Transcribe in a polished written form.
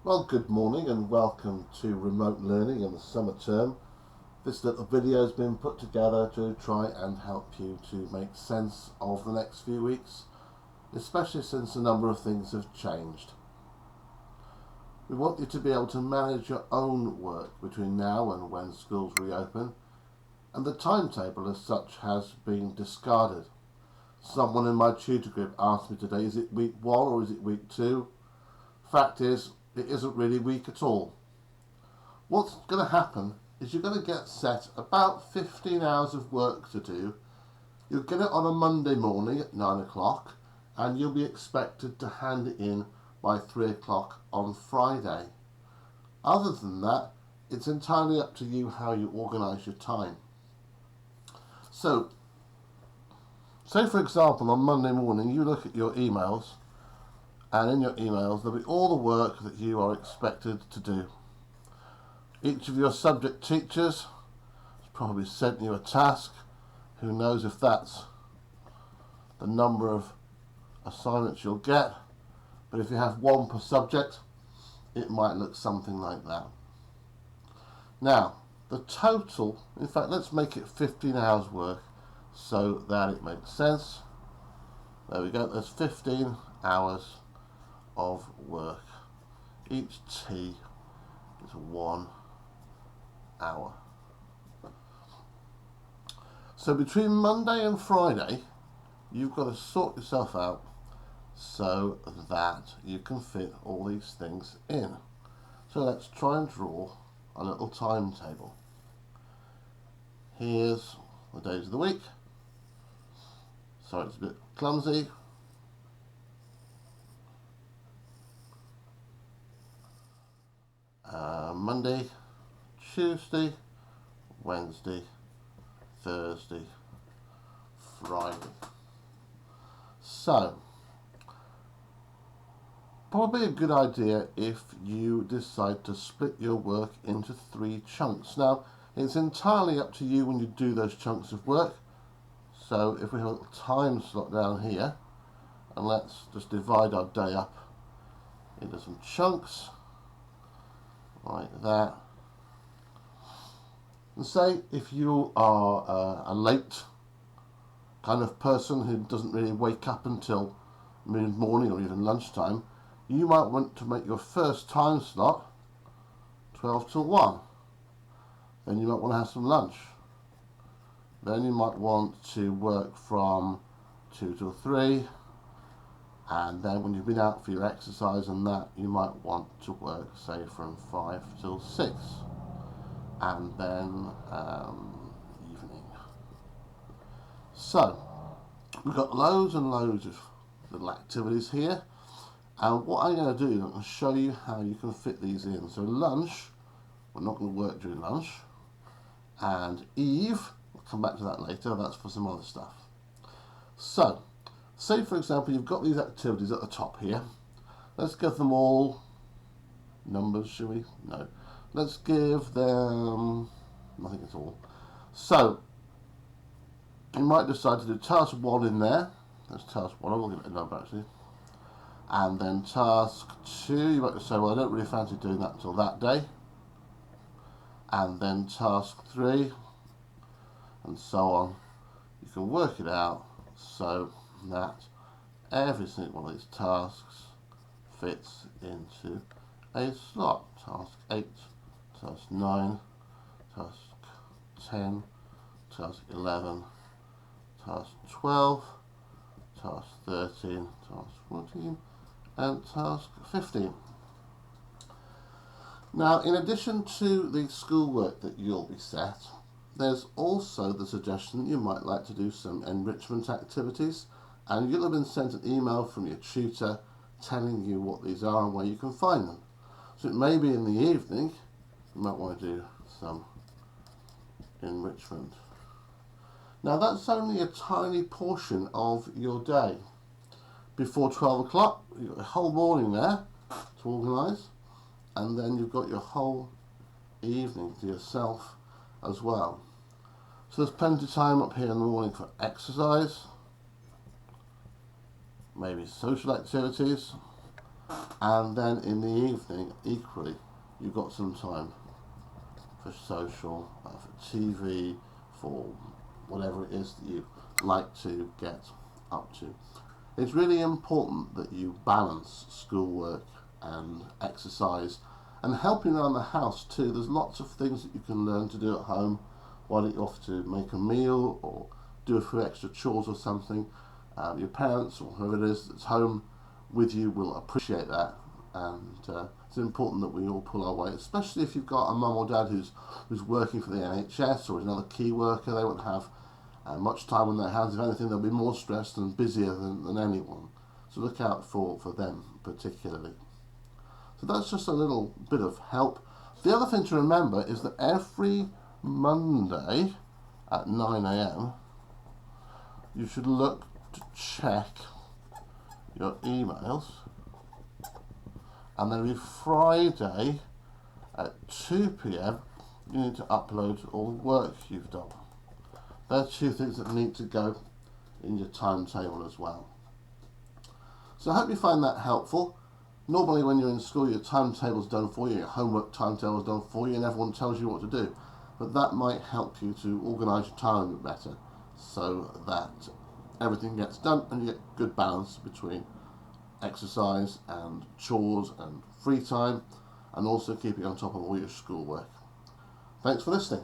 Well, good morning and welcome to remote learning in the summer term. This little video has been put together to try and help you to make sense of the next few weeks, especially since a number of things have changed. We want you to be able to manage your own work between now and when schools reopen, and the timetable as such has been discarded. Someone in my tutor group asked me today, is it week 1 or is it week 2? Fact is, it isn't really week at all. What's going to happen is you're going to get set about 15 hours of work to do. You'll get it on a Monday morning at 9 o'clock and you'll be expected to hand it in by 3 o'clock on Friday. Other than that, it's entirely up to you how you organise your time. So, say for example on Monday morning you look at your emails, and in your emails there'll be all the work that you are expected to do. Each of your subject teachers has probably sent you a task. Who knows if that's the number of assignments you'll get, but if you have one per subject, it might look something like that. Now, the total, in fact, let's make it 15 hours work so that it makes sense. There we go, there's 15 hours of work. Each T is 1 hour. So between Monday and Friday, you've got to sort yourself out so that you can fit all these things in. So let's try and draw a little timetable. Here's the days of the week. Sorry, it's a bit clumsy. Monday, Tuesday, Wednesday, Thursday, Friday. So, probably a good idea if you decide to split your work into 3 chunks. Now, it's entirely up to you when you do those chunks of work. So if we have a little time slot down here, and let's just divide our day up into some chunks like that. And say if you are a late kind of person who doesn't really wake up until mid-morning or even lunchtime, you might want to make your first time slot 12 till 1. Then you might want to have some lunch. Then you might want to work from 2 till 3. And then when you've been out for your exercise and that, you might want to work, say, from 5 till 6. And then evening. So, we've got loads and loads of little activities here. And what I'm going to do is I'm going to show you how you can fit these in. So lunch, we're not going to work during lunch. And Eve, we'll come back to that later, that's for some other stuff. So, say for example you've got these activities at the top here. Let's give them all numbers, shall we? No. Let's give them nothing at all. So, you might decide to do task 1 in there. That's task 1, I will give it a number actually. And then task 2, you might say, well, I don't really fancy doing that until that day. And then task 3, and so on. You can work it out so that every single one of these tasks fits into a slot. Task 8, task 9, task 10, task 11, task 12, task 13, task 14, and task 15. Now, in addition to the schoolwork that you'll be set, there's also the suggestion that you might like to do some enrichment activities, and you'll have been sent an email from your tutor telling you what these are and where you can find them. So it may be in the evening, you might want to do some enrichment. Now that's only a tiny portion of your day. Before 12 o'clock, you've got the whole morning there to organise, and then you've got your whole evening to yourself as well. So there's plenty of time up here in the morning for exercise, maybe social activities, And then in the evening, equally, you've got some time for social, for TV, for whatever it is that you like to get up to. It's really important that you balance schoolwork and exercise and helping around the house too. There's lots of things that you can learn to do at home while you're off to make a meal or do a few extra chores or something. Your parents or whoever it is that's home with you will appreciate that, and it's important that we all pull our weight, especially if you've got a mum or dad who's working for the NHS or is another key worker. They won't have much time on their hands. If anything, they'll be more stressed and busier than anyone. So look out for them particularly. So that's just a little bit of help. The other thing to remember is that every Monday at 9 a.m. you should look to check your emails, and then every Friday at 2 p.m. you need to upload all the work you've done. There are two things that need to go in your timetable as well. So I hope you find that helpful. Normally when you're in school, your timetable's done for you, your homework timetable's done for you, and everyone tells you what to do. But that might help you to organise your time a bit better so that everything gets done and you get good balance between exercise and chores and free time, and also keeping on top of all your schoolwork. Thanks for listening.